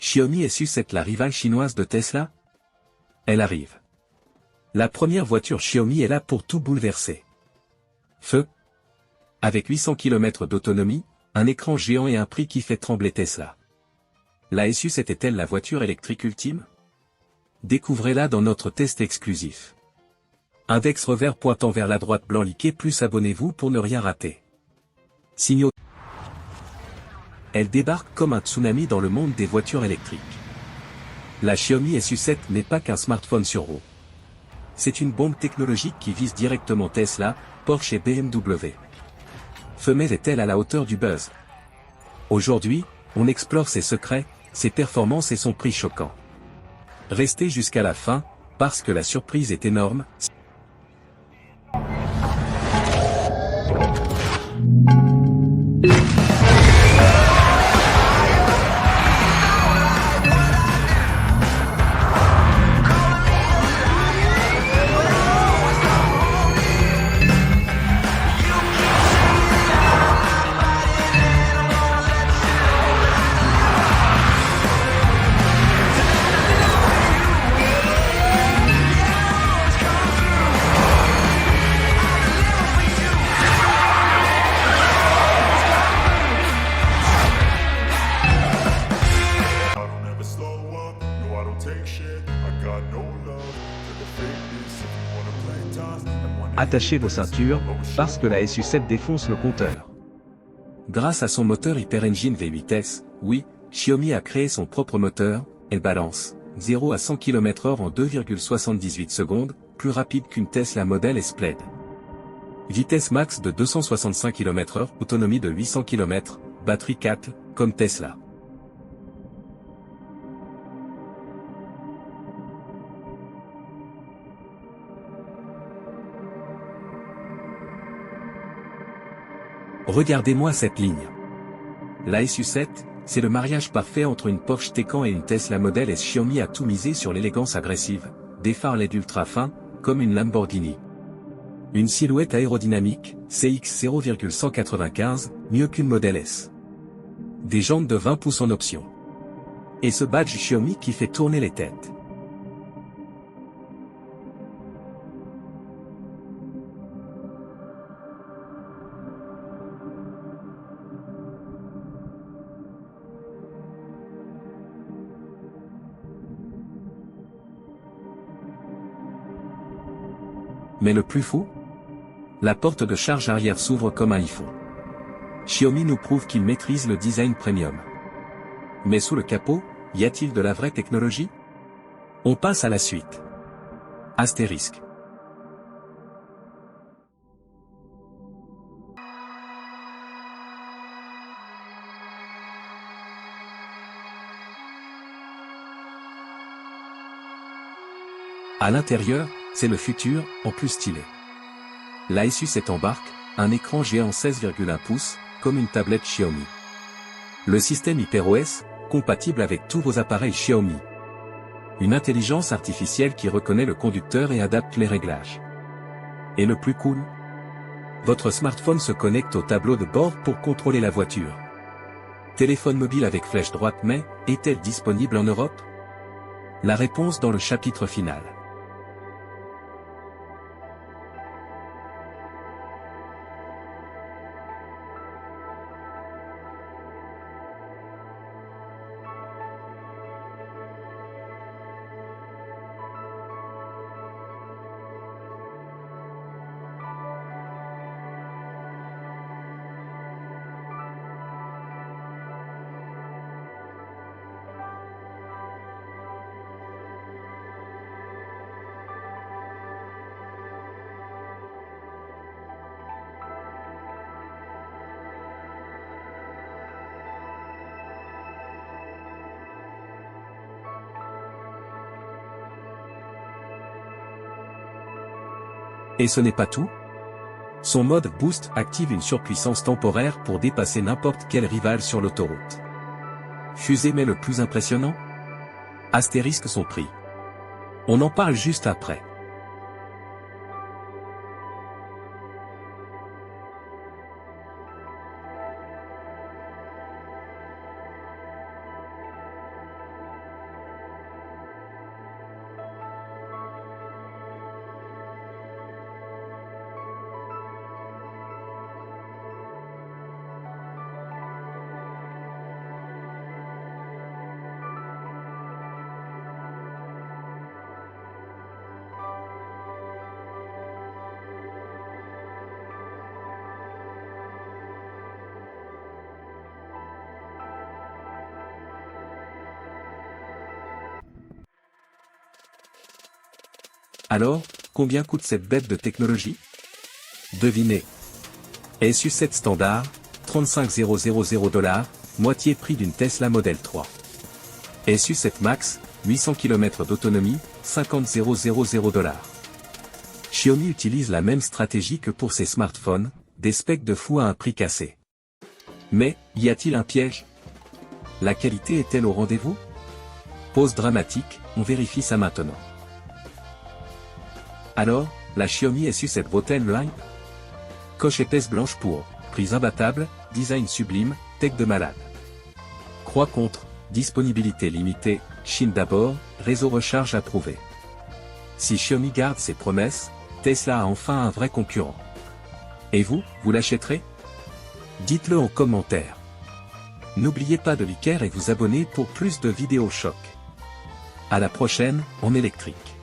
Xiaomi SU7, la rivale chinoise de Tesla? Elle arrive. La première voiture Xiaomi est là pour tout bouleverser. Feu. Avec 800 km d'autonomie, un écran géant et un prix qui fait trembler Tesla. La SU7 est-elle la voiture électrique ultime? Découvrez-la dans notre test exclusif. Index revers pointant vers la droite, blanc liqué plus, abonnez-vous pour ne rien rater. Signaux. Elle débarque comme un tsunami dans le monde des voitures électriques. La Xiaomi SU7 n'est pas qu'un smartphone sur roue. C'est une bombe technologique qui vise directement Tesla, Porsche et BMW. Femelle est-elle à la hauteur du buzz? Aujourd'hui, on explore ses secrets, ses performances et son prix choquant. Restez jusqu'à la fin, parce que la surprise est énorme. Attachez vos ceintures, parce que la SU7 défonce le compteur. Grâce à son moteur Hyper-Engine V8S, oui, Xiaomi a créé son propre moteur, elle balance 0 à 100 km/h en 2,78 secondes, plus rapide qu'une Tesla Model S Plaid. Vitesse max de 265 km/h, autonomie de 800 km, batterie 4, comme Tesla. Regardez-moi cette ligne. La SU7, c'est le mariage parfait entre une Porsche Taycan et une Tesla Model S. Xiaomi a tout misé sur l'élégance agressive, des phares LED ultra fins, comme une Lamborghini. Une silhouette aérodynamique, CX 0,195, mieux qu'une Model S. Des jantes de 20 pouces en option. Et ce badge Xiaomi qui fait tourner les têtes. Mais le plus fou? La porte de charge arrière s'ouvre comme un iPhone. Xiaomi nous prouve qu'il maîtrise le design premium. Mais sous le capot, y a-t-il de la vraie technologie? On passe à la suite. Astérisque. À l'intérieur, c'est le futur, en plus stylé. La SU7 embarque un écran géant 16,1 pouces, comme une tablette Xiaomi. Le système HyperOS, compatible avec tous vos appareils Xiaomi. Une intelligence artificielle qui reconnaît le conducteur et adapte les réglages. Et le plus cool? Votre smartphone se connecte au tableau de bord pour contrôler la voiture. Téléphone mobile avec flèche droite, mais est-elle disponible en Europe? La réponse dans le chapitre final. Et ce n'est pas tout? Son mode Boost active une surpuissance temporaire pour dépasser n'importe quel rival sur l'autoroute. Fusée, mais le plus impressionnant? Astérisque, son prix. On en parle juste après. Alors, combien coûte cette bête de technologie? Devinez. SU7 standard, 35 000 $, moitié prix d'une Tesla Model 3. SU7 Max, 800 km d'autonomie, 50 000 $. Xiaomi utilise la même stratégie que pour ses smartphones, des specs de fou à un prix cassé. Mais, y a-t-il un piège? La qualité est-elle au rendez-vous? Pause dramatique, on vérifie ça maintenant. Alors, la Xiaomi SU7 vaut-elle le hype? Coche épaisse blanche pour, prise imbattable, design sublime, tech de malade. Croix contre, disponibilité limitée, Chine d'abord, réseau recharge approuvé. Si Xiaomi garde ses promesses, Tesla a enfin un vrai concurrent. Et vous l'achèterez? Dites-le en commentaire. N'oubliez pas de liker et vous abonner pour plus de vidéos choc. À la prochaine, en électrique.